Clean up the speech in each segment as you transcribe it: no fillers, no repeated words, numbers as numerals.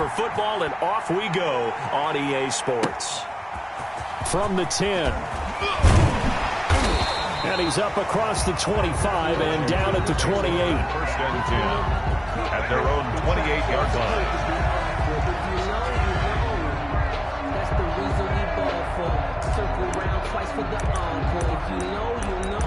for football, and off we go on EA Sports. From the 10. And he's up across the 25 and down at the 28. First and 10 at their own 28-yard line. That's the reason we ball for. Circle round twice for the encore. If you know, you know.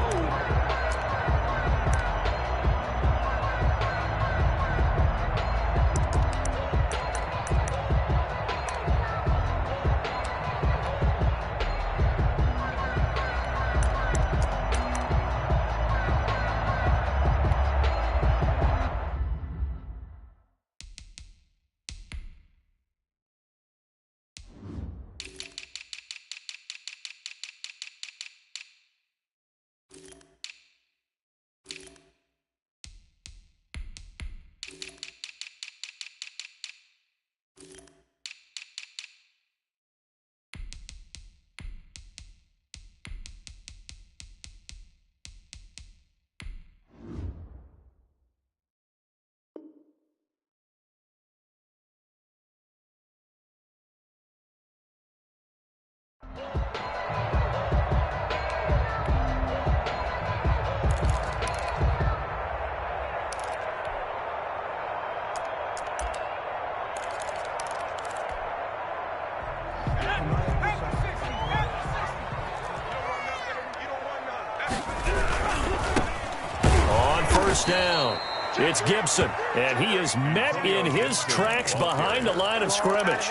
Down. It's Gibson, and he is met in his tracks behind the line of scrimmage.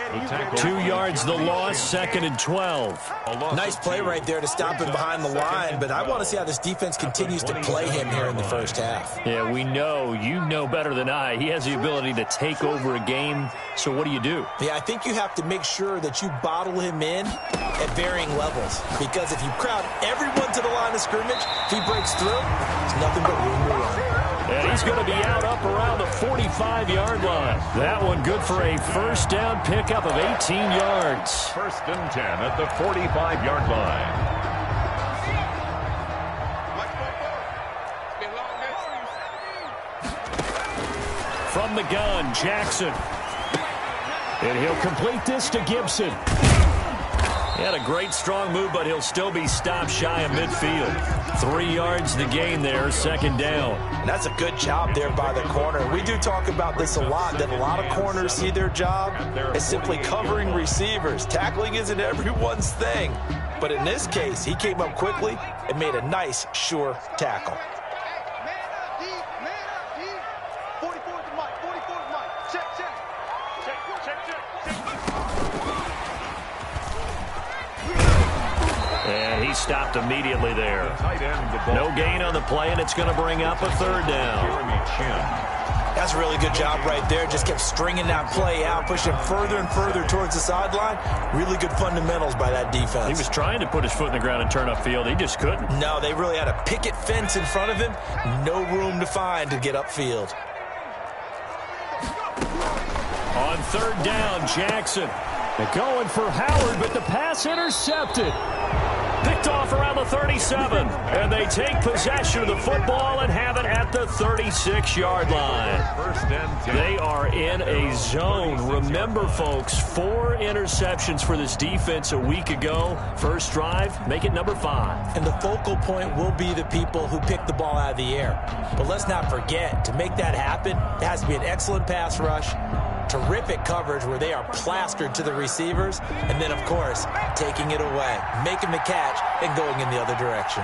2 yards the loss, 2nd and 12. Nice play right there to stop him behind the line, but I want to see how this defense continues to play him here in the first half. Yeah, we know. You know better than I. He has the ability to take over a game, so what do you do? Yeah, I think you have to make sure that you bottle him in at varying levels, because if you crowd everyone to the line of scrimmage, if he breaks through, there's nothing but room to run. And he's going to be out up around the 45-yard line. That one good for a first down pickup of 18 yards. First and 10 at the 45-yard line. From the gun, Jackson. And he'll complete this to Gibson. He had a great strong move, but he'll still be stopped shy of midfield. 3 yards the gain there, 2nd down. And that's a good job there by the corner. We do talk about this a lot, that a lot of corners see their job as simply covering receivers. Tackling isn't everyone's thing. But in this case, he came up quickly and made a nice, sure tackle. And he stopped immediately there. No gain on the play, and it's going to bring up a 3rd down. That's a really good job right there. Just kept stringing that play out, pushing further and further towards the sideline. Really good fundamentals by that defense. He was trying to put his foot in the ground and turn upfield. He just couldn't. No, they really had a picket fence in front of him. No room to find to get upfield. On 3rd down, Jackson. They're going for Howard, but the pass intercepted. Picked off around the 37, and they take possession of the football and have it at the 36-yard line. They are in a zone. Remember, folks, 4 interceptions for this defense a week ago. First drive, make it number 5. And the focal point will be the people who pick the ball out of the air. But let's not forget, to make that happen, it has to be an excellent pass rush, terrific coverage where they are plastered to the receivers, and then, of course, taking it away, making the catch, and going in the other direction.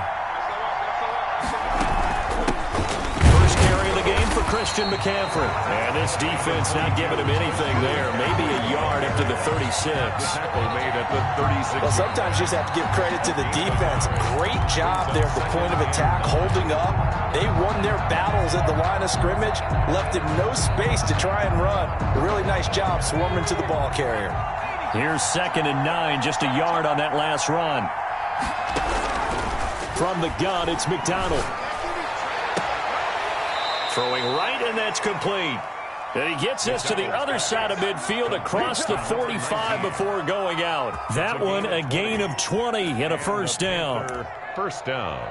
First carry of the game for Christian McCaffrey. And this defense not giving him anything there. Maybe a yard up to the 36. Tackle made at the 36. Well, sometimes you just have to give credit to the defense. Great job there at the point of attack, holding up. They won their battles at the line of scrimmage, left him no space to try and run. A really nice job swarming to the ball carrier. Here's 2nd and 9, just a yard on that last run. From the gun, it's McDonald. Throwing right, and that's complete. And he gets this to the other side of midfield across the 45 before going out. That one, a gain of 20 and a first down. First down.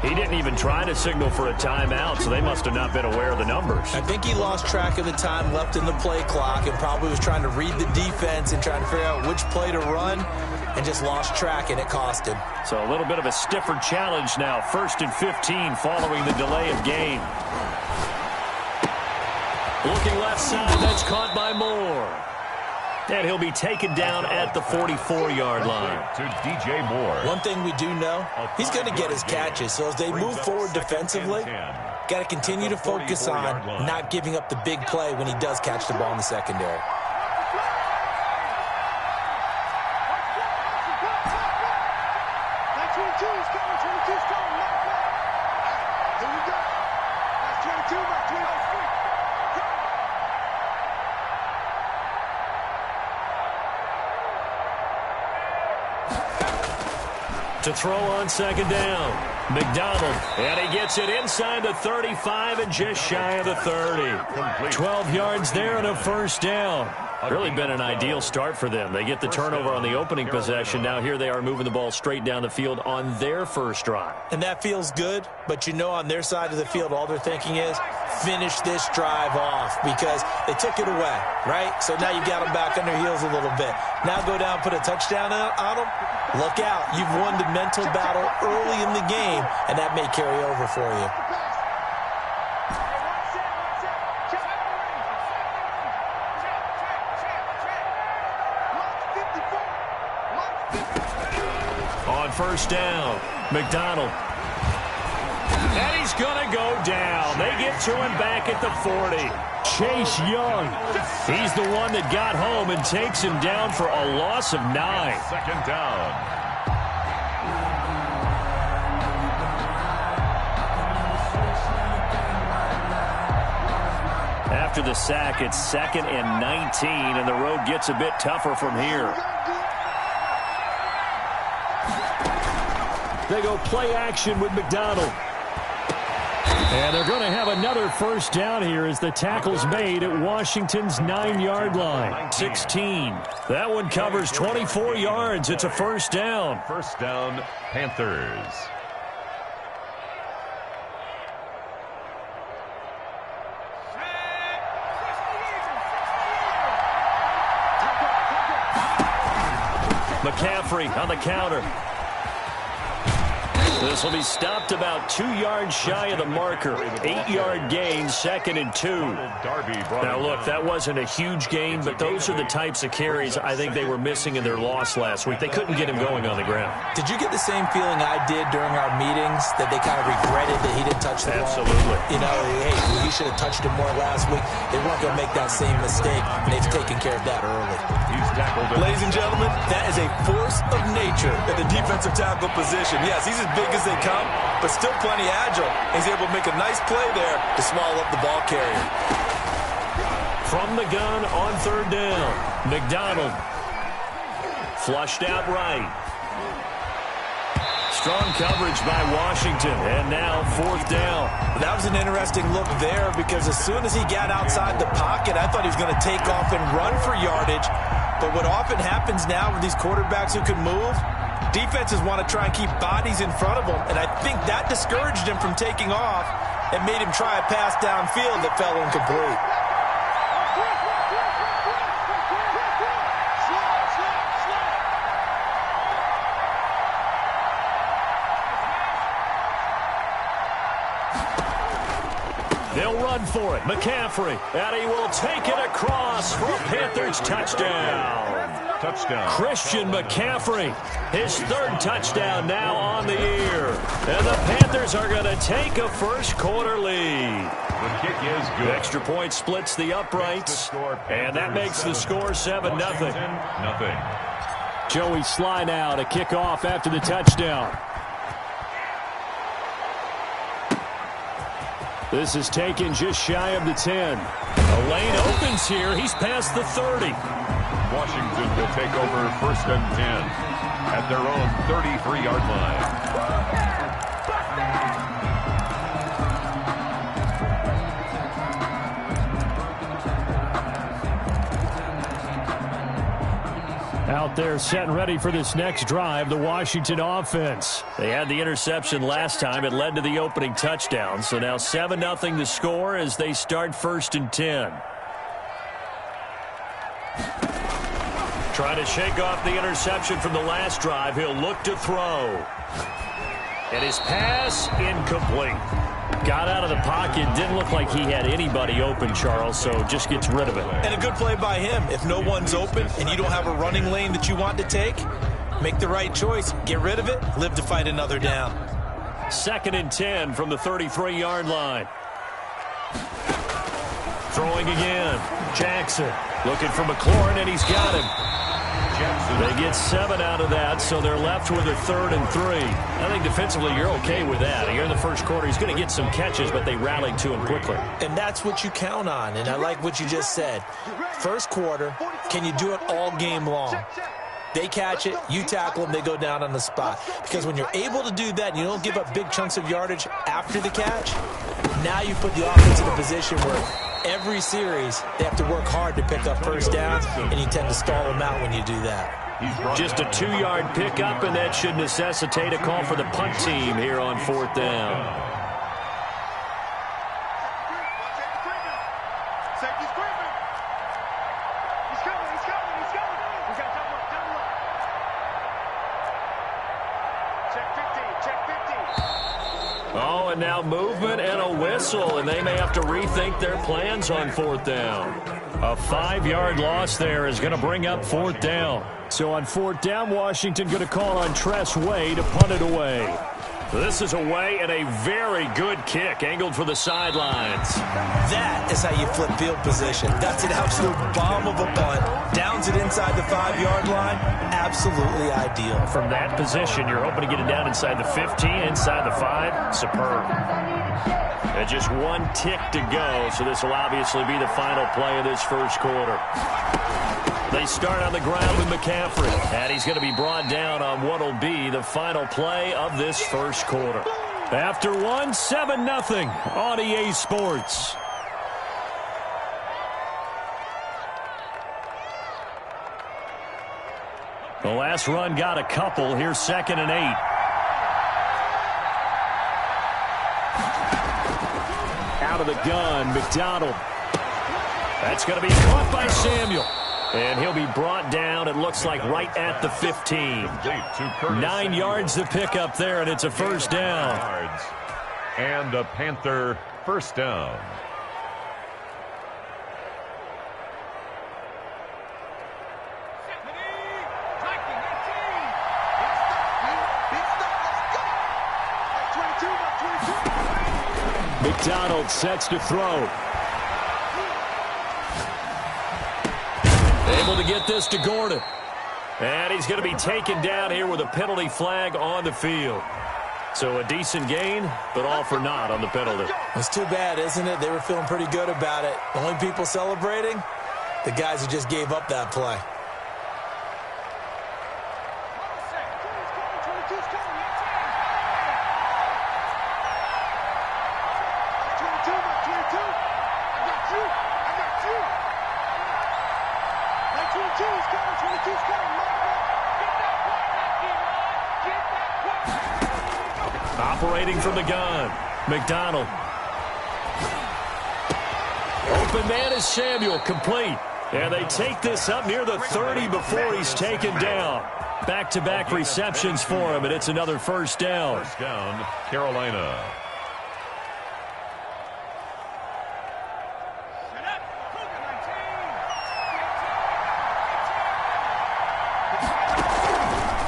He didn't even try to signal for a timeout, so they must have not been aware of the numbers. I think he lost track of the time left in the play clock and probably was trying to read the defense and trying to figure out which play to run and just lost track, and it cost him. So a little bit of a stiffer challenge now. 1st and 15 following the delay of game. Looking left side, that's caught by Moore. And he'll be taken down at the 44-yard line. To DJ Moore. One thing we do know, he's going to get his catches. So as they move forward defensively, got to continue to focus on not giving up the big play when he does catch the ball in the secondary. To throw on 2nd down. McDonald, and he gets it inside the 35 and just shy of the 30. 12 yards there and a 1st down. Really been an ideal start for them. They get the turnover on the opening possession. Now here they are moving the ball straight down the field on their first drive. And that feels good, but you know on their side of the field all they're thinking is finish this drive off because they took it away, right? So now you got them back on their heels a little bit. Now go down, put a touchdown on them. Look out. You've won the mental battle early in the game, and that may carry over for you. On 1st down, McDonald. And he's going to go down. They get to him back at the 40. Chase Young. He's the one that got home and takes him down for a loss of 9. 2nd down. After the sack, it's 2nd and 19, and the road gets a bit tougher from here. They go play action with McDonald. And they're going to have another 1st down here as the tackle's made at Washington's 9-yard line. 16. That one covers 24 yards. It's a 1st down. 1st down, Panthers. McCaffrey on the counter. This will be stopped about 2 yards shy of the marker. 8-yard gain, 2nd and 2. Now, look, that wasn't a huge gain, but those are the types of carries I think they were missing in their loss last week. They couldn't get him going on the ground. Did you get the same feeling I did during our meetings, that they kind of regretted that he didn't touch the ball? Absolutely. You know, hey, he should have touched it more last week. They weren't going to make that same mistake, and they've taken care of that early. He's tackled. Ladies and gentlemen, that is a force of nature at the defensive tackle position. Yes, he's as big as they come, but still plenty agile. He's able to make a nice play there to swallow up the ball carrier. From the gun on 3rd down, McDonald. Flushed out right. Strong coverage by Washington, and now 4th down. That was an interesting look there because as soon as he got outside the pocket, I thought he was going to take off and run for yardage. But what often happens now with these quarterbacks who can move, defenses want to try and keep bodies in front of them, and I think that discouraged him from taking off and made him try a pass downfield that fell incomplete. They'll run for it. McCaffrey, and he will take it across for a Panthers touchdown. Touchdown. Christian McCaffrey, his 3rd touchdown now on the year. And the Panthers are going to take a first-quarter lead. The kick is good. Extra point splits the uprights, and that makes the score 7-0. Nothing. Joey Sly now to kick off after the touchdown. This is taken just shy of the 10. A lane opens here. He's past the 30. Washington will take over 1st and 10 at their own 33-yard line. Out out there setting ready for this next drive, the Washington offense. They had the interception last time. It led to the opening touchdown. So now 7-0 the score as they start 1st and 10. Trying to shake off the interception from the last drive. He'll look to throw. And his pass incomplete. Got out of the pocket. Didn't look like he had anybody open, Charles, so just gets rid of it. And a good play by him. If no one's open and you don't have a running lane that you want to take, make the right choice. Get rid of it. Live to fight another down. 2nd and 10 from the 33-yard line. Throwing again. Jackson looking for McLaurin, and he's got him. They get 7 out of that, so they're left with a 3rd and 3. I think defensively you're okay with that. Here in the first quarter, he's going to get some catches, but they rallied to him quickly. And that's what you count on, and I like what you just said. First quarter, can you do it all game long? They catch it, you tackle them, they go down on the spot. Because when you're able to do that and you don't give up big chunks of yardage after the catch, now you put the offense in a position where every series they have to work hard to pick up first downs, and you tend to stall them out when you do that. Just a 2-yard pickup, and that should necessitate a call for the punt team here on 4th down. Oh, and now movement and a whistle, and they may have to rethink their plans on 4th down. A 5-yard loss there is going to bring up 4th down. So on 4th down, Washington going to call on Tress Way to punt it away. This is away and a very good kick, angled for the sidelines. That is how you flip field position. That's an absolute bomb of a punt. Downs it inside the 5-yard line. Absolutely ideal. From that position, you're hoping to get it down inside the 15, inside the 5. Superb. And just 1 tick to go, so this will obviously be the final play of this first quarter. They start on the ground with McCaffrey, and he's going to be brought down on what will be the final play of this first quarter. After 1, 7-0 on EA Sports. The last run got a couple. Here's 2nd and 8. Out of the gun, McDonald. That's going to be caught by Samuel. And he'll be brought down, it looks like, right at the 15. 9 yards to pick up there, and it's a first down. And a Panther first down. McDonald sets to throw. Able to get this to Gordon. And he's going to be taken down here with a penalty flag on the field. So a decent gain, but all for naught on the penalty. It's too bad, isn't it? They were feeling pretty good about it. The only people celebrating, the guys who just gave up that play. Operating from the gun, McDonald. Open man is Samuel, complete. And they take this up near the 30 before he's taken down. Back-to-back receptions for him, and it's another first down. First down, Carolina.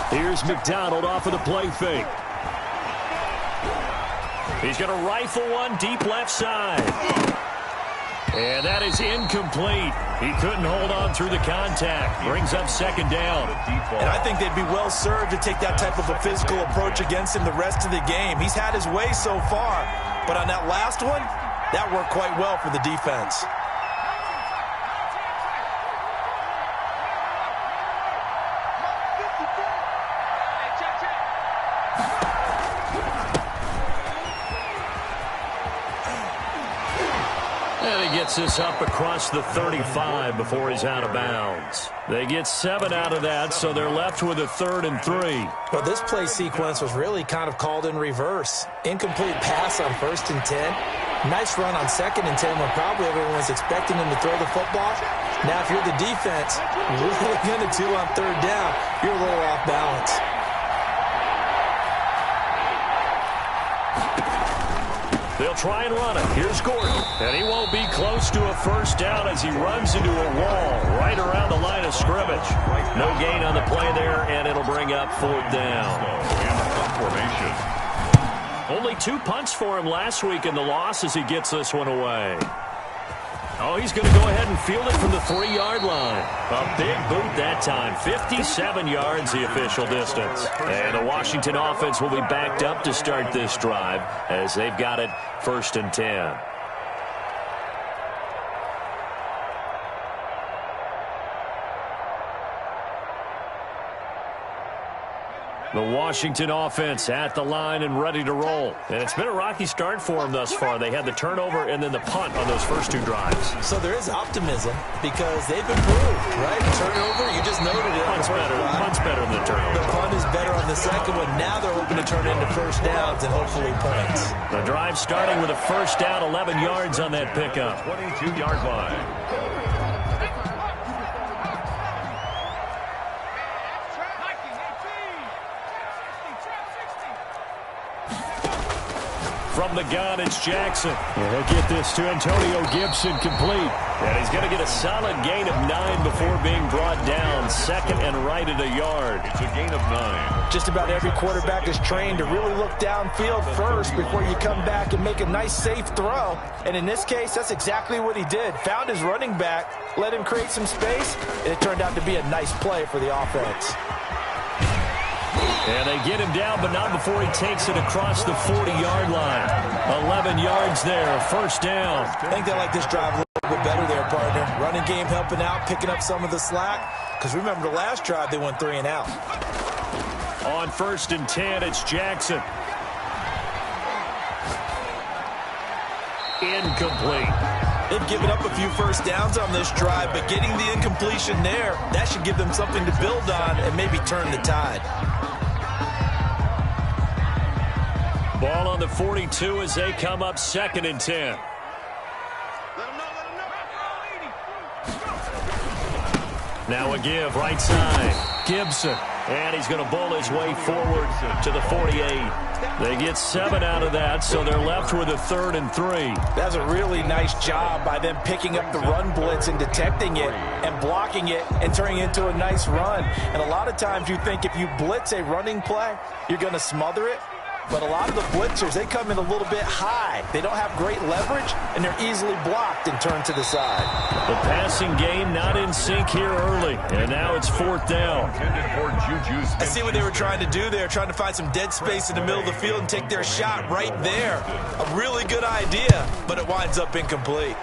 Here's McDonald off of the play fake. He's going to rifle one deep left side. And that is incomplete. He couldn't hold on through the contact. Brings up second down. And I think they'd be well served to take that type of a physical approach against him the rest of the game. He's had his way so far. But on that last one, that worked quite well for the defense. gets this up across the 35 before he's out of bounds. They get 7 out of that, so they're left with a 3rd and 3. Well, this play sequence was really kind of called in reverse. Incomplete pass on 1st and 10. Nice run on 2nd and 10 when probably everyone was expecting him to throw the football. Now, if you're the defense, what are you going to do on 3rd down? You're a little off balance. They'll try and run it. Here's Gordon. And he won't be close to a 1st down as he runs into a wall right around the line of scrimmage. No gain on the play there, and it'll bring up 4th down. Formation. Only 2 punts for him last week in the loss as he gets this one away. Oh, he's going to go ahead and field it from the 3-yard line. A big boot that time. 57 yards the official distance. And the Washington offense will be backed up to start this drive as they've got it 1st and 10. The Washington offense at the line and ready to roll. And it's been a rocky start for them thus far. They had the turnover and then the punt on those first 2 drives. So there is optimism because they've improved, right? Turnover, you just noted it. Punt's better than the turnover. The punt is better on the 2nd one. Now they're hoping to turn it into 1st downs and hopefully points. The drive starting with a 1st down, 11 yards on that pickup. 22-yard line. From the gun, it's Jackson. And he'll get this to Antonio Gibson complete. And he's going to get a solid gain of 9 before being brought down. 2nd and right at a yard. It's a gain of 9. Just about every quarterback is trained to really look downfield first before you come back and make a nice, safe throw. And in this case, that's exactly what he did. Found his running back, let him create some space, and it turned out to be a nice play for the offense. And they get him down, but not before he takes it across the 40-yard line. 11 yards there, 1st down. I think they like this drive a little bit better there, partner. Running game helping out, picking up some of the slack. Because remember the last drive, they went 3 and out. On 1st and 10, it's Jackson. Incomplete. They've given up a few 1st downs on this drive, but getting the incompletion there, that should give them something to build on and maybe turn the tide. Ball on the 42 as they come up 2nd and 10. Now a give, right side. Gibson. And he's going to bowl his way forward to the 48. They get 7 out of that, so they're left with a 3rd and 3. That's a really nice job by them picking up the run blitz and detecting it and blocking it and turning it into a nice run. And a lot of times you think if you blitz a running play, you're going to smother it. But a lot of the blitzers, they come in a little bit high. They don't have great leverage, and they're easily blocked and turned to the side. The passing game not in sync here early, and now it's 4th down. I see what they were trying to do there, trying to find some dead space in the middle of the field and take their shot right there. A really good idea, but it winds up incomplete.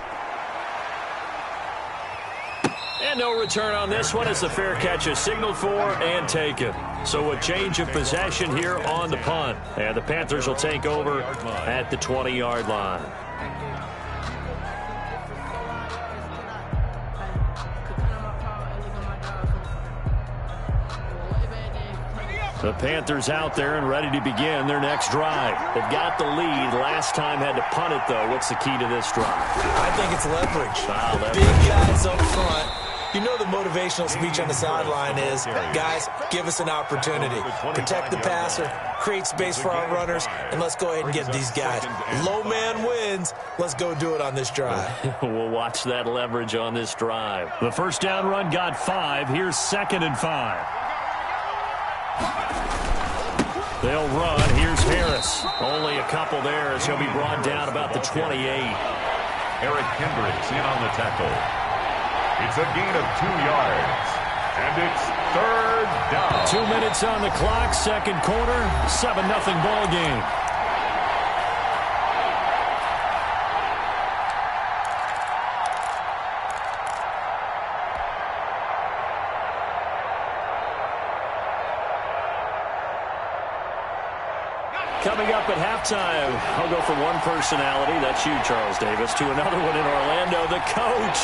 And no return on this one as the fair catch is signaled for and taken. So a change of possession here on the punt. And the Panthers will take over at the 20-yard line. The Panthers out there and ready to begin their next drive. They've got the lead. Last time had to punt it, though. What's the key to this drive? I think it's leverage. Leverage. Big guys up front. You know the motivational speech on the sideline is, guys, give us an opportunity. Protect the passer, create space for our runners, and let's go ahead and get these guys. Low man wins. Let's go do it on this drive. We'll watch that leverage on this drive. The 1st down run got 5. Here's 2nd and 5. They'll run. Here's Harris. Only a couple there as he'll be brought down about the 28. Eric Kendricks in on the tackle. It's a gain of 2 yards. And it's 3rd down. 2 minutes on the clock, 2nd quarter, 7-0 ball game. Coming up at halftime, I'll go from one personality, that's you, Charles Davis, to another one in Orlando, the coach.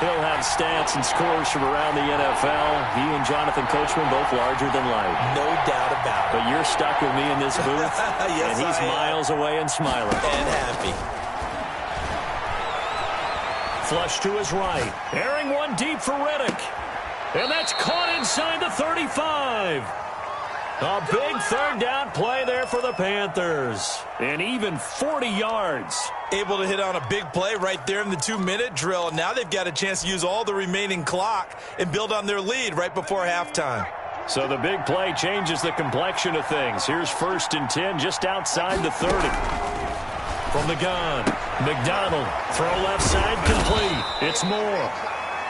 He'll have stats and scores from around the NFL. He and Jonathan Coachman both larger than life. No doubt about it. But you're stuck with me in this booth, yes, and he's miles away and smiling. And happy. Flush to his right. Airing one deep for Riddick. And that's caught inside the 35. A big third down play there for the Panthers. And even 40 yards. Able to hit on a big play right there in the 2-minute drill. And now they've got a chance to use all the remaining clock and build on their lead right before halftime. So the big play changes the complexion of things. Here's 1st and 10 just outside the 30. From the gun, McDonald, throw left side complete. It's Moore.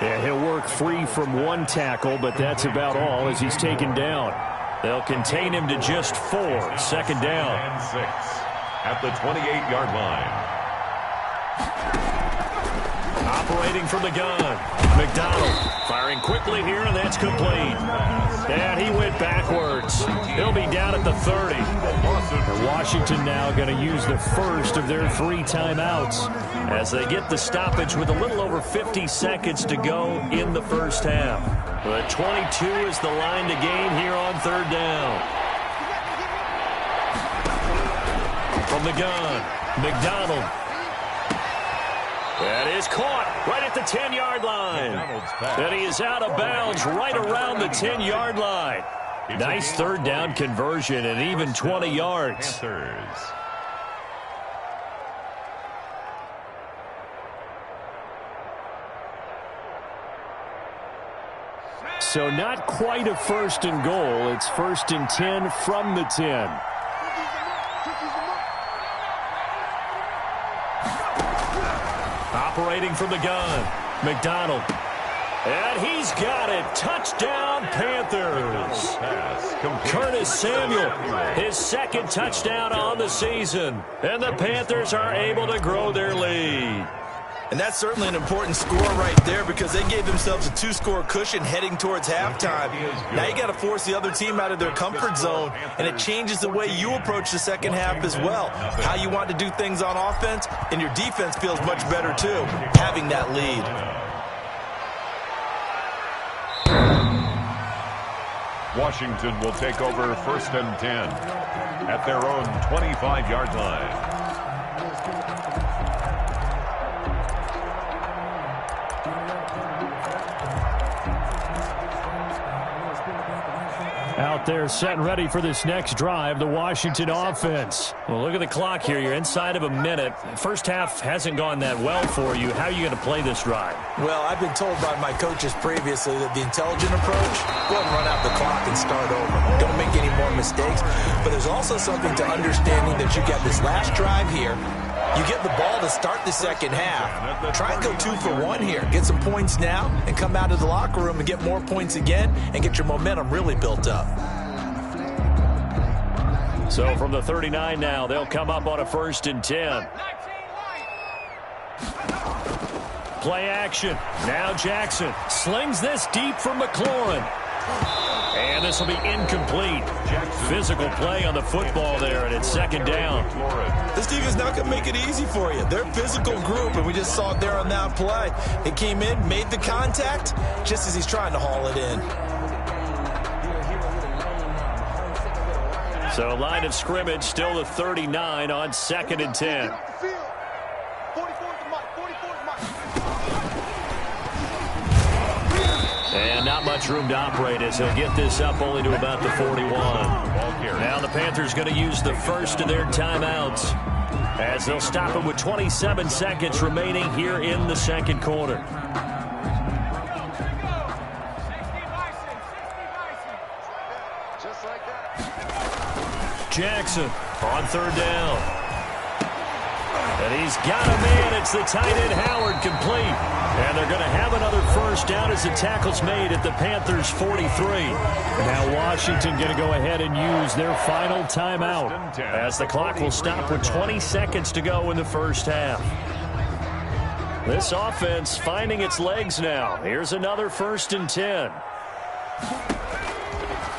Yeah, he'll work free from one tackle, but that's about all as he's taken down. They'll contain him to just 4. 2nd down. And 6 at the 28-yard line. Operating from the gun. McDonald firing quickly here, and that's complete. And he went backwards. He'll be down at the 30. And Washington now going to use the first of their 3 timeouts as they get the stoppage with a little over 50 seconds to go in the first half. The 22 is the line to gain here on 3rd down. From the gun, McDonald. That is caught right at the 10-yard line. And he is out of bounds right around the 10-yard line. Nice 3rd down conversion and even 20 yards. Panthers. So not quite a 1st and goal. It's 1st and 10 from the 10. Operating from the gun, McDonald. And he's got it. Touchdown, Panthers. Curtis Samuel, his 2nd touchdown on the season. And the Panthers are able to grow their lead. And that's certainly an important score right there because they gave themselves a 2-score cushion heading towards halftime. Now you got to force the other team out of their comfort zone, and it changes the way you approach the second half as well. How you want to do things on offense, and your defense feels much better too, having that lead. Washington will take over 1st and 10 at their own 25-yard line. Out there set and ready for this next drive, the Washington offense. Well, look at the clock here. You're inside of a minute. First half hasn't gone that well for you. How are you going to play this drive? Well, I've been told by my coaches previously that the intelligent approach, go ahead and run out the clock and start over. Don't make any more mistakes. But there's also something to understanding that you got this last drive here. You get the ball to start the second half. Try and go 2 for 1 here. Get some points now and come out of the locker room and get more points again and get your momentum really built up. So from the 39 now, they'll come up on a 1st and 10. Play action. Now Jackson slings this deep for McLaurin. And this will be incomplete. Physical play on the football there, and it's 2nd down. This team is not going to make it easy for you. They're a physical group, and we just saw it there on that play. It came in, made the contact, just as he's trying to haul it in. So line of scrimmage still the 39 on 2nd and 10. And not much room to operate as he'll get this up only to about the 41. Now the Panthers going to use the first of their timeouts as they'll stop it with 27 seconds remaining here in the 2nd quarter. Jackson on 3rd down. And he's got a man. It's the tight end Howard complete. And they're going to have another 1st down as the tackle's made at the Panthers 43. Now Washington going to go ahead and use their final timeout as the clock will stop with 20 seconds to go in the first half. This offense finding its legs now. Here's another 1st and 10.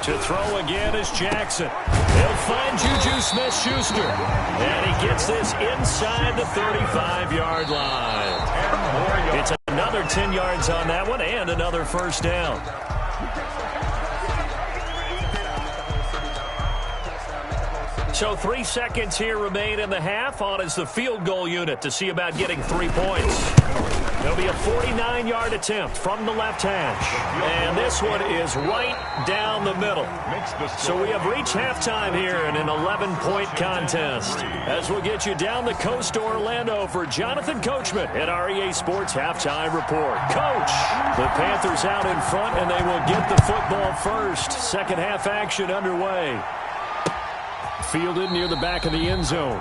To throw again is Jackson. He'll find Juju Smith-Schuster. And he gets this inside the 35-yard line. It's another 10 yards on that one and another first down. So 3 seconds here remain in the half. On is the field goal unit to see about getting 3 points. There'll be a 49-yard attempt from the left hash. And this one is right down the middle. So we have reached halftime here in an 11-point contest. As we'll get you down the coast to Orlando for Jonathan Coachman at our EA Sports Halftime Report. Coach, the Panthers out in front, and they will get the football first. Second half action underway. Fielded near the back of the end zone.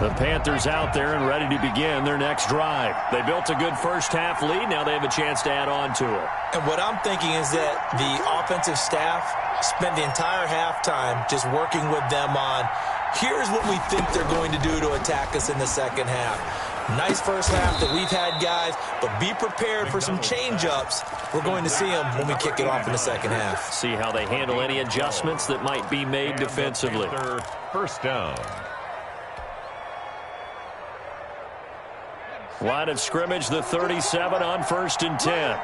The Panthers out there and ready to begin their next drive. They built a good first half lead. Now they have a chance to add on to it. And what I'm thinking is that the offensive staff spent the entire halftime just working with them on, here's what we think they're going to do to attack us in the second half. Nice first half that we've had, guys, but be prepared for some change-ups. We're going to see them when we kick it off in the second half. See how they handle any adjustments that might be made defensively. First down. Line of scrimmage, the 37 on 1st and 10.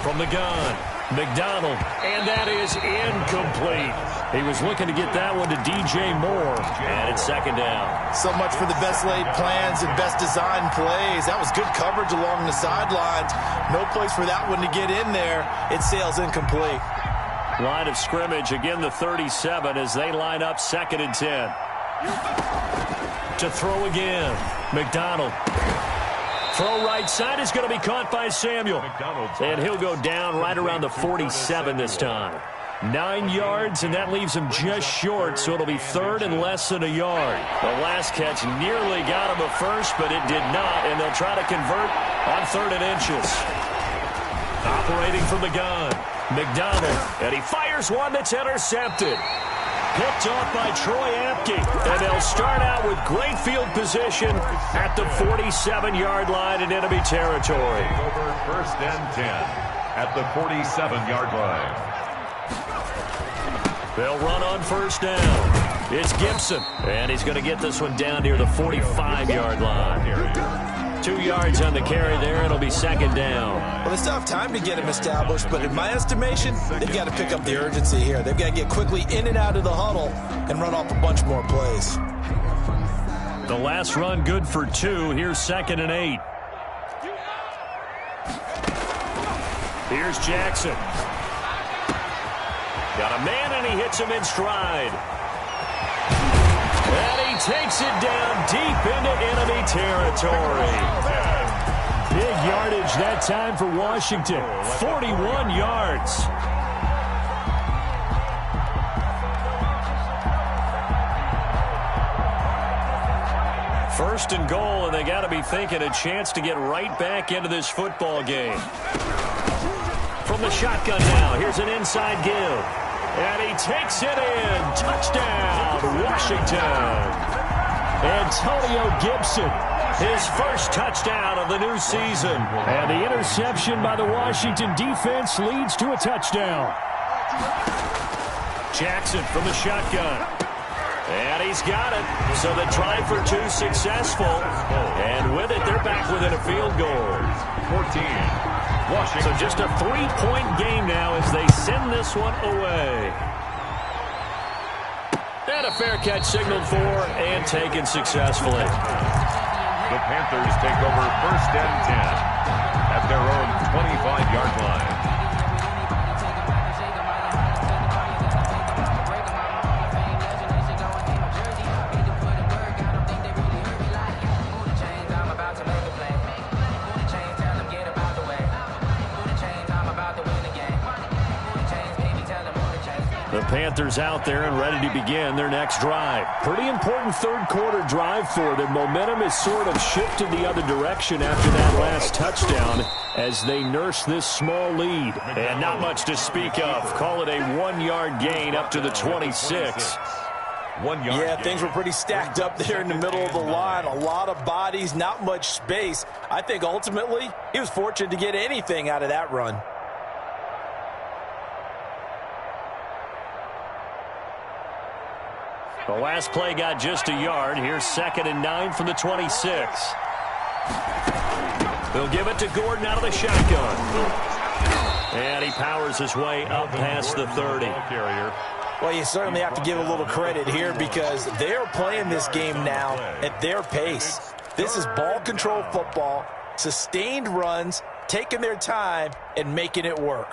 From the gun, McDonald, and that is incomplete. He was looking to get that one to DJ Moore, and it's second down. So much for the best laid plans and best designed plays. That was good coverage along the sidelines. No place for that one to get in there. It sails incomplete. Line of scrimmage, again the 37 as they line up 2nd and 10. To throw again, McDonald. Throw right side is going to be caught by Samuel. And he'll go down right around the 47 this time. 9 yards, and that leaves him just short, so it'll be 3rd and less than a yard. The last catch nearly got him a first, but it did not, and they'll try to convert on 3rd and inches. Operating from the gun, McDonald, and he fires one that's intercepted. Picked off by Troy Apke, and they'll start out with great field position at the 47-yard line in enemy territory. Over 1st and 10 at the 47-yard line. They'll run on 1st down. It's Gibson, and he's going to get this one down near the 45-yard line. 2 yards on the carry there. It'll be 2nd down. Well, they still have time to get him established, but in my estimation, they've got to pick up the urgency here. They've got to get quickly in and out of the huddle and run off a bunch more plays. The last run good for 2. Here's 2nd and 8. Here's Jackson. Got a man, and he hits him in stride. And he takes it down deep into enemy territory. Big yardage that time for Washington. 41 yards. First and goal, and they got to be thinking a chance to get right back into this football game. From the shotgun now, here's an inside give. And he takes it in. Touchdown, Washington. Antonio Gibson, his first touchdown of the new season. And the interception by the Washington defense leads to a touchdown. Jackson from the shotgun. And he's got it. So the try for 2 successful. And with it, they're back within a field goal. 14. Washington. So just a 3-point game now as they send this one away. And a fair catch signaled for and taken successfully. The Panthers take over 1st and 10 at their own 25-yard line. The Panthers out there and ready to begin their next drive. Pretty important third quarter drive for them. Momentum is sort of shifted the other direction after that last touchdown as they nurse this small lead. And not much to speak of. Call it a 1-yard gain up to the 26. 1 yard. Yeah, things were pretty stacked up there in the middle of the line. A lot of bodies, not much space. I think ultimately he was fortunate to get anything out of that run. The last play got just a yard. Here's 2nd and 9 from the 26. They'll give it to Gordon out of the shotgun. And he powers his way up past the 30. Well, you certainly have to give a little credit here because they're playing this game now at their pace. This is ball control football, sustained runs, taking their time and making it work.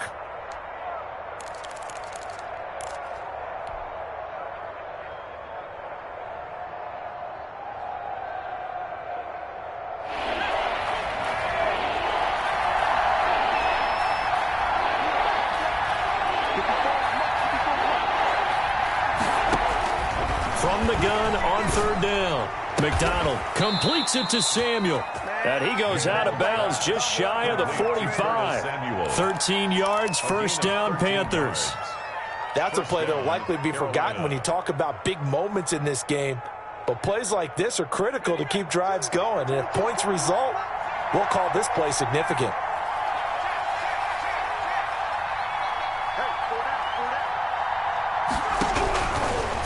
From the gun on 3rd down. McDonald completes it to Samuel. And he goes out of bounds just shy of the 45. 13 yards, 1st down, Panthers. That's a play that will likely be forgotten when you talk about big moments in this game. But plays like this are critical to keep drives going. And if points result, we'll call this play significant.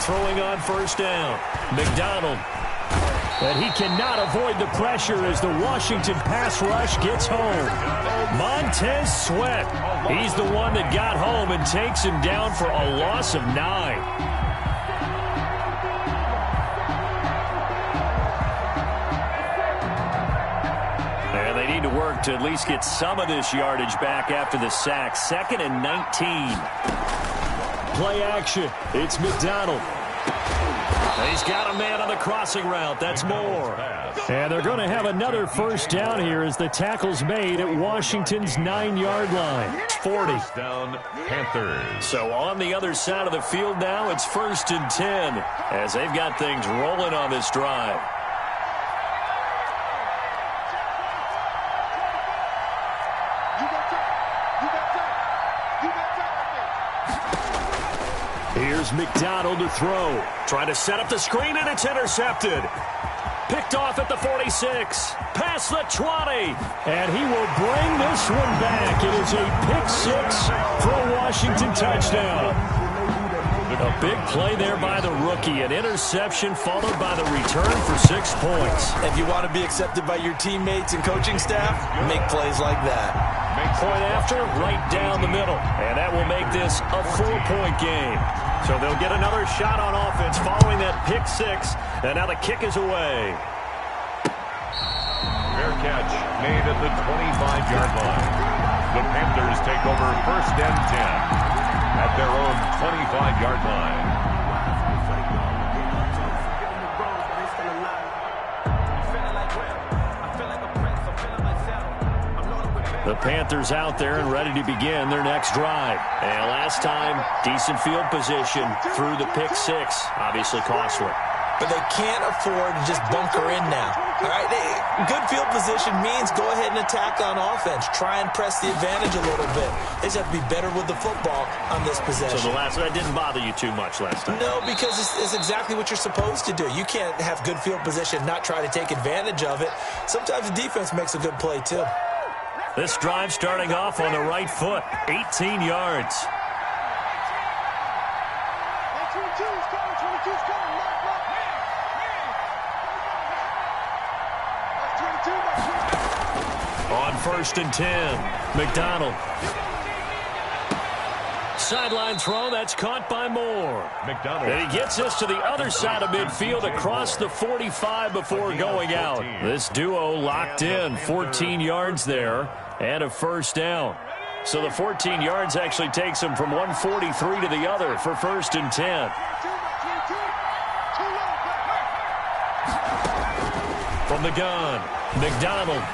Throwing on 1st down. McDonald. And he cannot avoid the pressure as the Washington pass rush gets home. Montez Sweat. He's the one that got home and takes him down for a loss of 9. And they need to work to at least get some of this yardage back after the sack. 2nd and 19. Play action. It's McDonald. He's got a man on the crossing route. That's Moore. And they're going to have another 1st down here as the tackle's made at Washington's 9-yard line. 40. Down, Panthers. So on the other side of the field now, it's 1st and 10 as they've got things rolling on this drive. Here's McDonald to throw. Trying to set up the screen, and it's intercepted. Picked off at the 46. Past the 20. And he will bring this one back. It is a pick-6 for a Washington touchdown. A big play there by the rookie. An interception followed by the return for 6 points. If you want to be accepted by your teammates and coaching staff, make plays like that. Point after, right down the middle. And that will make this a 4-point game. So they'll get another shot on offense following that pick-6. And now the kick is away. Fair catch made at the 25-yard line. The Panthers take over 1st and 10 at their own 25-yard line. The Panthers out there and ready to begin their next drive. And last time, decent field position through the pick-6. Obviously costly. But they can't afford to just bunker in now. All right, good field position means go ahead and attack on offense. Try and press the advantage a little bit. They just have to be better with the football on this possession. So that didn't bother you too much last time? No, because it's exactly what you're supposed to do. You can't have good field position, not try to take advantage of it. Sometimes the defense makes a good play, too. This drive starting off on the right foot. 18 yards. On 1st and 10, McDonald. Sideline throw, that's caught by Moore. McDonald. And he gets this to the other side of midfield across the 45 before going out. This duo locked in, 14 yards there, and a 1st down. So the 14 yards actually takes him from 143 to the other for 1st and 10. From the gun, McDonald.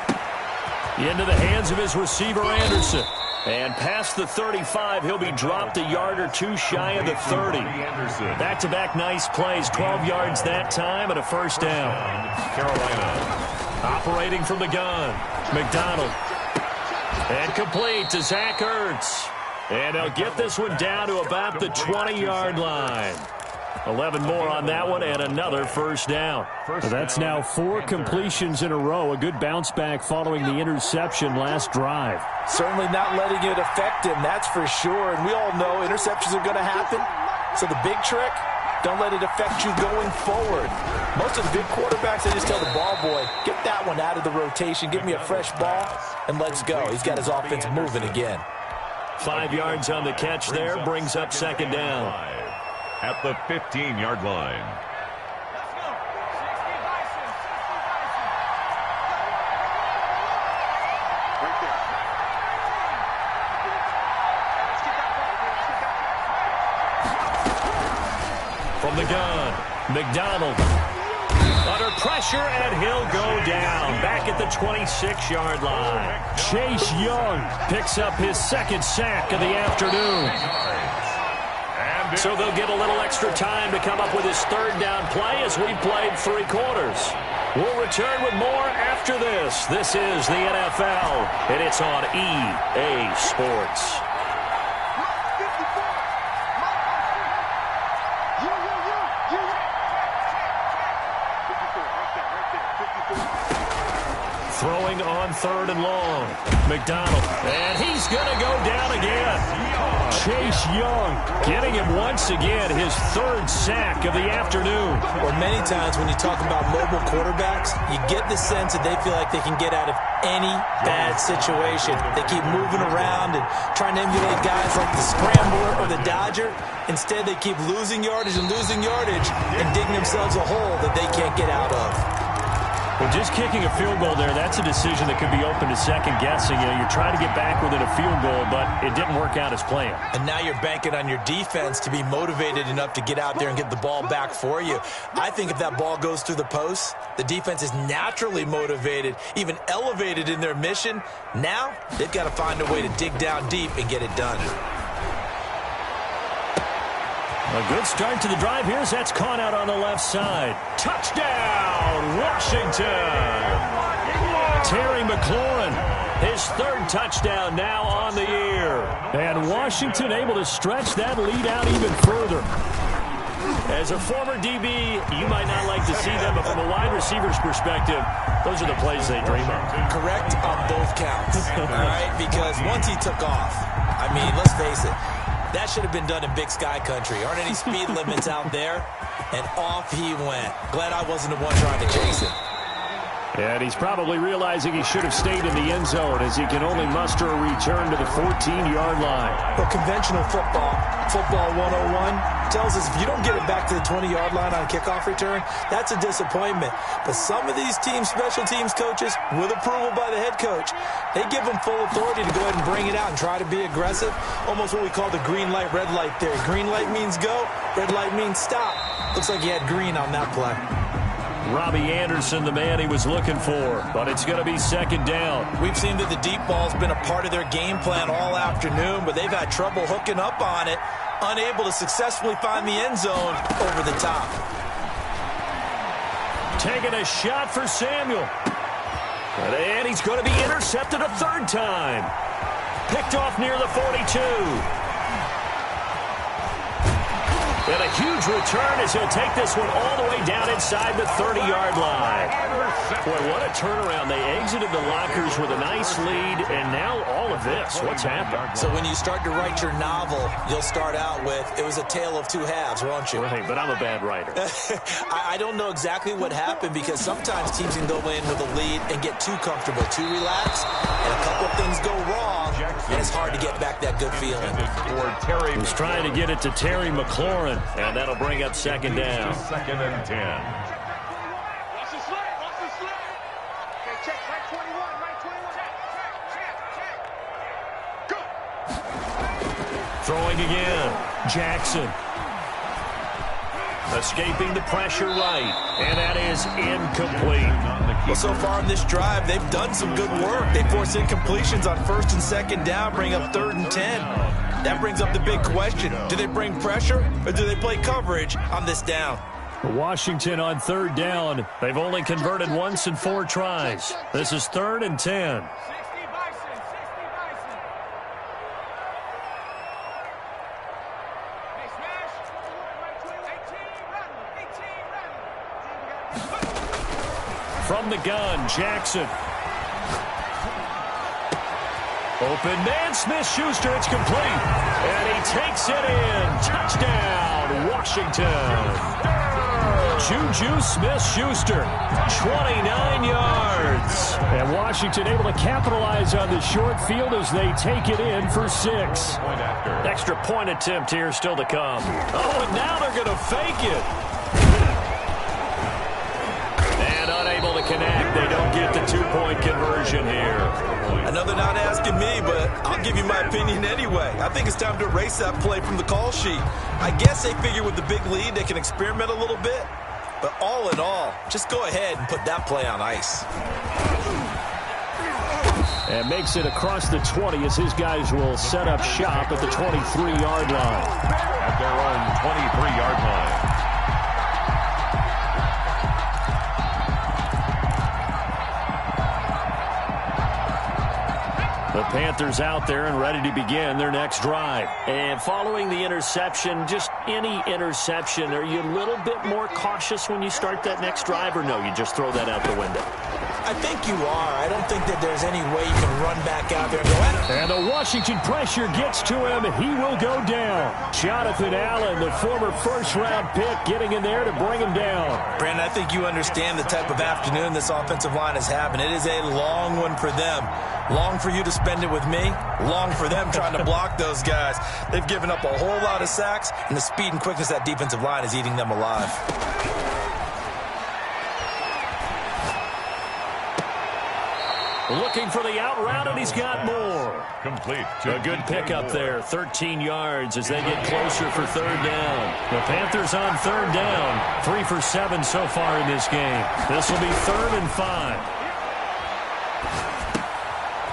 Into the hands of his receiver, Anderson. And past the 35, he'll be dropped a yard or two shy of the 30. Back-to-back nice plays, 12 yards that time and a first down. Carolina. Operating from the gun, McDonald. And complete to Zach Ertz. And they'll get this one down to about the 20-yard line. 11 more on that one and another first down. So that's now 4 completions in a row. A good bounce back following the interception last drive. Certainly not letting it affect him, that's for sure. And we all know interceptions are going to happen. So the big trick, don't let it affect you going forward. Most of the big quarterbacks, they just tell the ball boy, get that one out of the rotation, give me a fresh ball, and let's go. He's got his offense moving again. 5 yards on the catch there, brings up second down. At the 15-yard line. From the gun, McDonald. Under pressure, and he'll go down. Back at the 26-yard line. Chase Young picks up his second sack of the afternoon. So they'll get a little extra time to come up with his third down play as we played 3 quarters. We'll return with more after this. This is the NFL, and it's on EA Sports. Throwing on 3rd and long. McDonald. And he's going to go down again. Chase Young getting him once again his 3rd sack of the afternoon. Or many times when you talk about mobile quarterbacks, you get the sense that they feel like they can get out of any bad situation. They keep moving around and trying to emulate guys like the Scrambler or the Dodger. Instead, they keep losing yardage and digging themselves a hole that they can't get out of. Well, just kicking a field goal there, that's a decision that could be open to second guessing. You know, you're trying to get back within a field goal, but it didn't work out as planned. And now you're banking on your defense to be motivated enough to get out there and get the ball back for you. I think if that ball goes through the posts, the defense is naturally motivated, even elevated in their mission. Now they've got to find a way to dig down deep and get it done. A good start to the drive here as that's caught out on the left side. Touchdown, Washington! Terry McLaurin, his 3rd touchdown now on the year. And Washington able to stretch that lead out even further. As a former DB, you might not like to see them, but from a wide receiver's perspective, those are the plays they dream of. Correct on both counts, all right? Because once he took off, I mean, let's face it, that should have been done in Big Sky Country. Aren't any speed limits out there? And off he went. Glad I wasn't the one trying to chase him. And he's probably realizing he should have stayed in the end zone as he can only muster a return to the 14-yard line. Well, conventional football 101, tells us if you don't get it back to the 20-yard line on a kickoff return, that's a disappointment. But some of these special teams coaches, with approval by the head coach, they give them full authority to go ahead and bring it out and try to be aggressive. Almost what we call the green light, red light theory. Green light means go, red light means stop. Looks like he had green on that play. Robbie Anderson, the man he was looking for, but it's going to be second down. We've seen that the deep ball's been a part of their game plan all afternoon, but they've had trouble hooking up on it, unable to successfully find the end zone over the top. Taking a shot for Samuel. And he's going to be intercepted a 3rd time. Picked off near the 42. And a huge return as he'll take this one all the way down inside the 30-yard line. Boy, what a turnaround. They exited the lockers with a nice lead, and now all of this. What's happened? So when you start to write your novel, you'll start out with, it was a tale of 2 halves, won't you? Right, but I'm a bad writer. I don't know exactly what happened because sometimes teams can go in with a lead and get too comfortable, too relaxed, and a couple of things go wrong, and it's hard to get back that good feeling. He's trying to get it to Terry McLaurin, and that'll bring up second down. 2nd and 10. Watch the slip. Okay, check. Right 21. Check. Go. Throwing again. Jackson. Escaping the pressure right. And that is incomplete. Well, so far in this drive, they've done some good work. They force incompletions on 1st and 2nd down, bring up 3rd and 10. That brings up the big question. Do they bring pressure or do they play coverage on this down? Washington on 3rd down. They've only converted once in 4 tries. This is 3rd and 10. From the gun, Jackson. Open man, Smith-Schuster, it's complete. And he takes it in. Touchdown, Washington. Juju Smith-Schuster, 29 yards. And Washington able to capitalize on the short field as they take it in for 6. Extra point attempt here still to come. Oh, and now they're going to fake it. And unable to connect. They don't get the 2-point conversion here. I know they're not asking me, but I'll give you my opinion anyway. I think it's time to erase that play from the call sheet. I guess they figure with the big lead they can experiment a little bit. But all in all, just go ahead and put that play on ice. And makes it across the 20 as his guys will set up shop at the 23-yard line. At their own 23-yard line. The Panthers out there and ready to begin their next drive. And following the interception, just any interception, are you a little bit more cautious when you start that next drive, or no, you just throw that out the window? I think you are. I don't think that there's any way you can run back out there and go, and the Washington pressure gets to him. He will go down. Jonathan Allen, the former first-round pick, getting in there to bring him down. Brandon, I think you understand the type of afternoon this offensive line is having. It is a long one for them. Long for you to spend it with me. Long for them trying to block those guys. They've given up a whole lot of sacks, and the speed and quickness of that defensive line is eating them alive. Looking for the out route, and he's got more. Complete. A good pickup there, 13 yards as they get closer for 3rd down. The Panthers on 3rd down, 3 for 7 so far in this game. This will be 3rd and 5.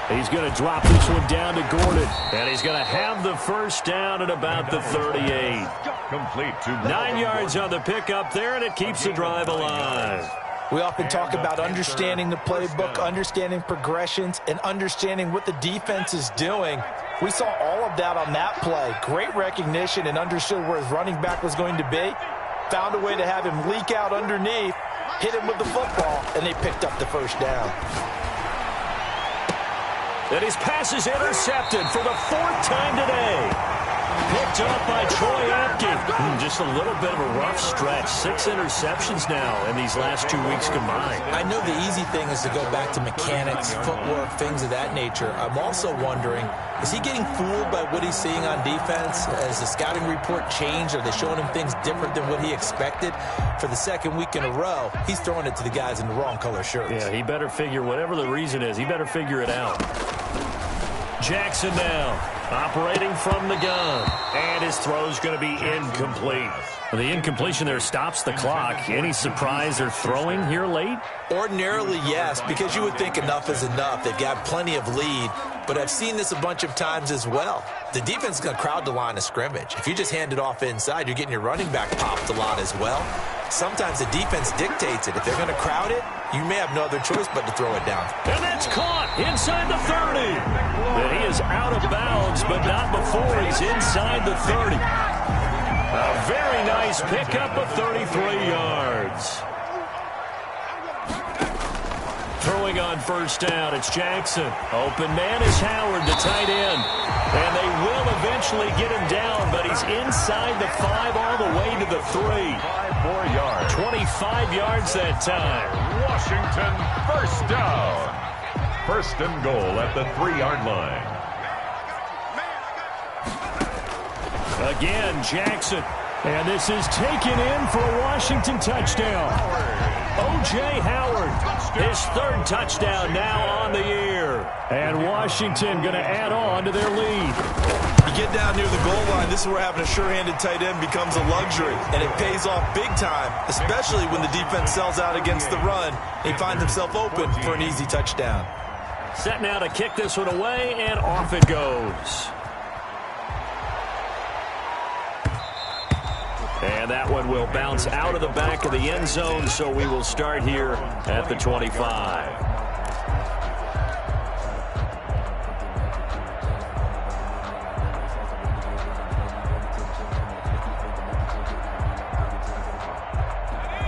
He's going to drop this one down to Gordon, and he's going to have the first down at about the 38. Complete to 9 yards on the pickup there, and it keeps the drive alive. We often talk about understanding the playbook, understanding progressions, and understanding what the defense is doing. We saw all of that on that play. Great recognition and understood where his running back was going to be. Found a way to have him leak out underneath, hit him with the football, and they picked up the first down. And his pass is intercepted for the 4th time today. Picked up by Troy Apke. Just a little bit of a rough stretch. 6 interceptions now in these last 2 weeks combined. I know the easy thing is to go back to mechanics, footwork, things of that nature. I'm also wondering, is he getting fooled by what he's seeing on defense? Has the scouting report changed? Are they showing him things different than what he expected? For the 2nd week in a row, he's throwing it to the guys in the wrong color shirts. Yeah, he better figure, whatever the reason is, he better figure it out. Jackson now, operating from the gun. And his throw's going to be incomplete. The incompletion there stops the clock. Any surprise they're throwing here late? Ordinarily, yes, because you would think enough is enough. They've got plenty of lead, but I've seen this a bunch of times as well. The defense is going to crowd the line of scrimmage. If you just hand it off inside, you're getting your running back popped a lot as well. Sometimes the defense dictates it. If they're going to crowd it, you may have no other choice but to throw it down. And that's caught inside the 30. And he is out of bounds, but not before he's inside the 30. A very nice pickup of 33 yards. Throwing on 1st down, it's Jackson. Open man is Howard, the tight end. And they will eventually get him down, but he's inside the 5 all the way to the 3. 5 more yards. 25 yards that time. Washington, 1st down. 1st and goal at the 3-yard line. Again, Jackson. And this is taken in for a Washington touchdown. O.J. Howard, his 3rd touchdown now on the year. And Washington going to add on to their lead. You get down near the goal line, this is where having a sure-handed tight end becomes a luxury, and it pays off big time, especially when the defense sells out against the run. He finds himself open for an easy touchdown. Set now to kick this one away, and off it goes. And that one will bounce out of the back of the end zone, so we will start here at the 25.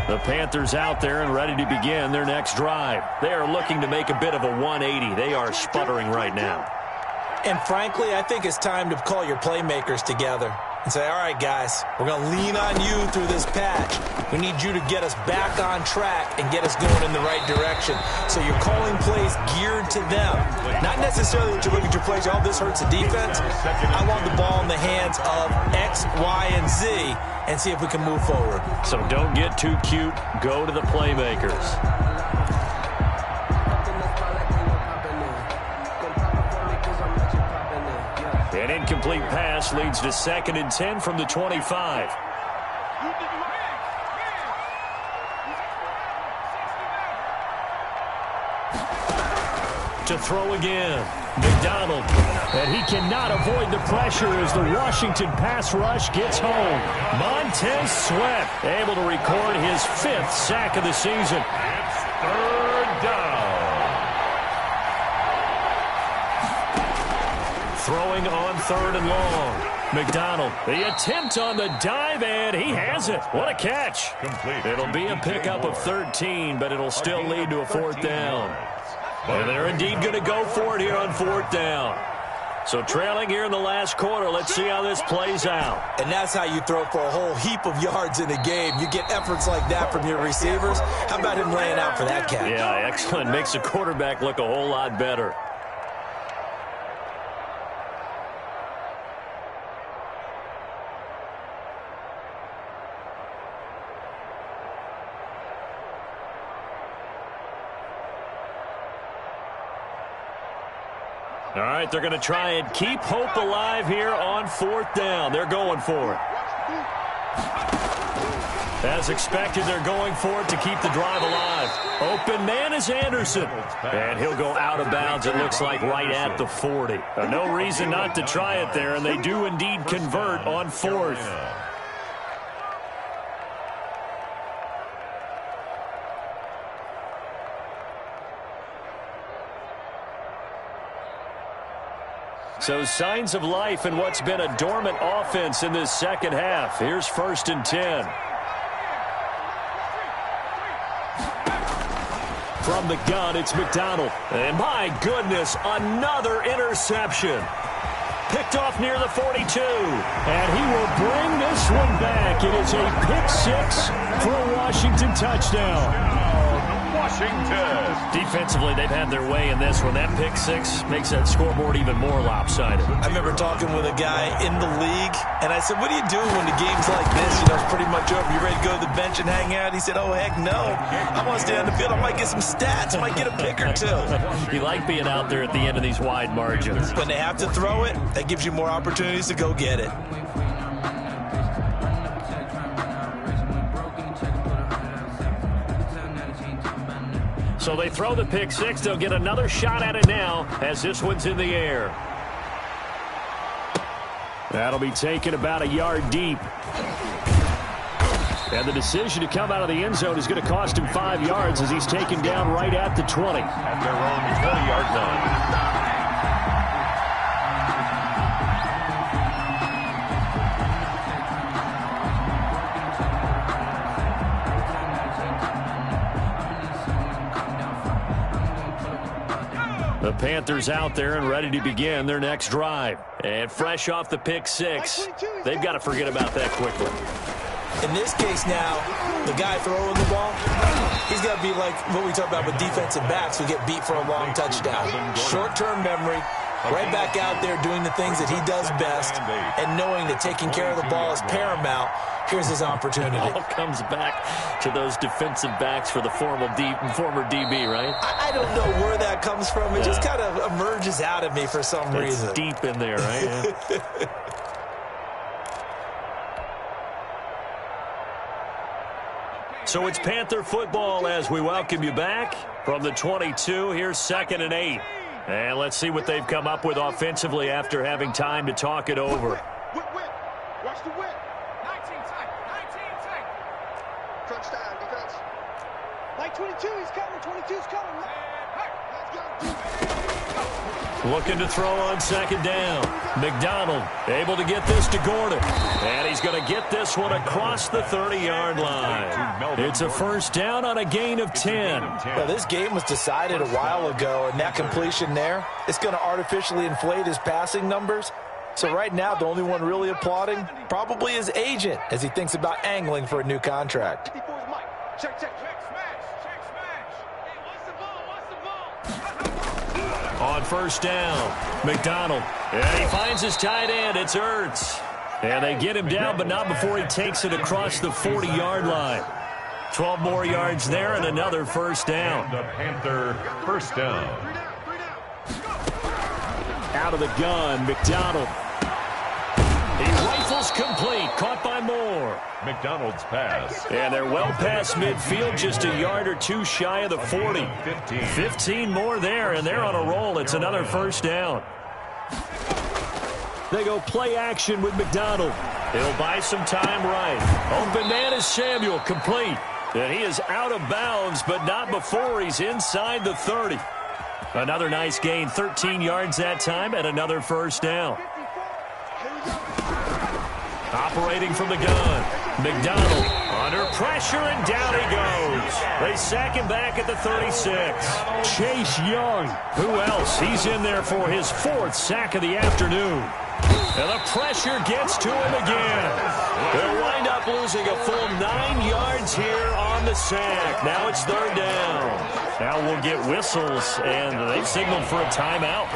The Panthers out there and ready to begin their next drive. They are looking to make a bit of a 180. They are sputtering right now. And frankly, I think it's time to call your playmakers together and say, all right, guys, we're going to lean on you through this patch. We need you to get us back on track and get us going in the right direction. So you're calling plays geared to them. Not necessarily that you look at your plays, oh, this hurts the defense. I want the ball in the hands of X, Y, and Z and see if we can move forward. So don't get too cute. Go to the playmakers. An incomplete pass leads to 2nd and 10 from the 25. To throw again, McDonald. And he cannot avoid the pressure as the Washington pass rush gets home. Montez Sweat able to record his 5th sack of the season. It's 3rd down. Throwing on 3rd and long. McDonald, the attempt on the dive, and he has it. What a catch. Complete. It'll be a pickup of 13, but it'll still lead to a 4th down. And they're indeed going to go for it here on 4th down. So trailing here in the last quarter, let's see how this plays out. And that's how you throw for a whole heap of yards in a game. You get efforts like that from your receivers. How about him laying out for that catch? Yeah, excellent. Makes the quarterback look a whole lot better. All right, they're going to try and keep hope alive here on 4th down. They're going for it. As expected, they're going for it to keep the drive alive. Open man is Anderson. And he'll go out of bounds, it looks like, right at the 40. No reason not to try it there, and they do indeed convert on 4th. So signs of life in what's been a dormant offense in this second half. Here's 1st and 10. From the gun, it's McDonald. And my goodness, another interception. Picked off near the 42. And he will bring this one back. It is a pick 6 for a Washington touchdown. Washington. Defensively, they've had their way in this one. That pick 6 makes that scoreboard even more lopsided. I remember talking with a guy in the league, and I said, what do you do when the game's like this? You know, it's pretty much over. You ready to go to the bench and hang out? He said, oh, heck no. I want to stay on the field. I might get some stats. I might get a pick or two. You like being out there at the end of these wide margins. When they have to throw it, that gives you more opportunities to go get it. So they throw the pick 6. They'll get another shot at it now as this one's in the air. That'll be taken about a yard deep. And the decision to come out of the end zone is going to cost him 5 yards as he's taken down right at the 20. At their own 20-yard line. The Panthers out there and ready to begin their next drive. And fresh off the pick 6, they've got to forget about that quickly. In this case now, the guy throwing the ball, he's got to be like what we talk about with defensive backs who get beat for a long touchdown. Short-term memory, right back out there doing the things that he does best, and knowing that taking care of the ball is paramount. Here's his opportunity. It all comes back to those defensive backs for the former DB, right? I don't know where that comes from. It just kind of emerges out of me for some reason. It's deep in there, right? Yeah. so it's Panther football as we welcome you back from the 22. Here's 2nd and 8. And let's see what they've come up with offensively after having time to talk it over. Whip. Watch the whip. 19 tight. Crunch down, defense. Like 22, he's coming. 22's coming. Looking to throw on 2nd down. McDonald able to get this to Gordon. And he's going to get this one across the 30-yard line. It's a 1st down on a gain of 10. Well, this game was decided a while ago, and that completion there, it's going to artificially inflate his passing numbers. So right now, the only one really applauding probably his agent as he thinks about angling for a new contract. Check. On 1st down, McDonald. And he finds his tight end. It's Ertz. And they get him down, but not before he takes it across the 40-yard line. 12 more yards there and another 1st down. The Panther 1st down. Out of the gun, McDonald. He rifles complete, caught by Moore. McDonald's pass. And they're well past midfield, just a yard or two shy of the 40. 15 more there, and they're on a roll. It's another 1st down. They go play action with McDonald. He'll buy some time right. Open man is Samuel, complete. And he is out of bounds, but not before he's inside the 30. Another nice gain, 13 yards that time, and another 1st down. Operating from the gun, McDonald under pressure, and down he goes. They sack him back at the 36. Chase Young, who else? He's in there for his 4th sack of the afternoon. And the pressure gets to him again. They'll wind up losing a full 9 yards here on the sack. Now it's 3rd down. Now we'll get whistles, and they've signaled for a timeout.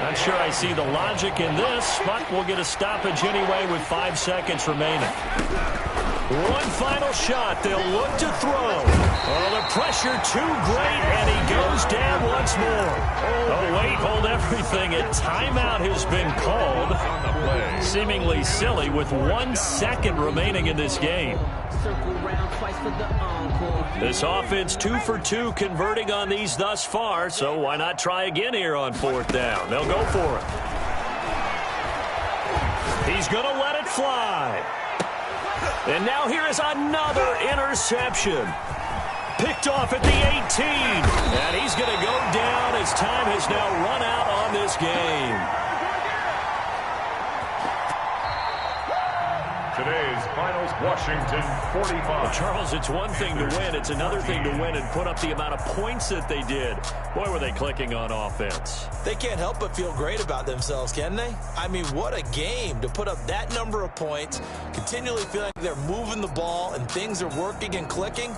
Not sure I see the logic in this, but we'll get a stoppage anyway with 5 seconds remaining. One final shot. They'll look to throw. Oh, the pressure too great, and he goes down once more. Oh, wait, hold everything. A timeout has been called. Seemingly silly with 1 second remaining in this game. This offense 2 for 2 converting on these thus far, so why not try again here on 4th down? They'll go for it. He's going to let it fly. And now here is another interception. Picked off at the 18. And he's going to go down as time has now run out on this game. Today's finals, Washington 45. Well, Charles, it's one thing to win. It's another thing to win and put up the amount of points that they did. Boy, were they clicking on offense. They can't help but feel great about themselves, can they? I mean, what a game to put up that number of points, continually feeling like they're moving the ball and things are working and clicking.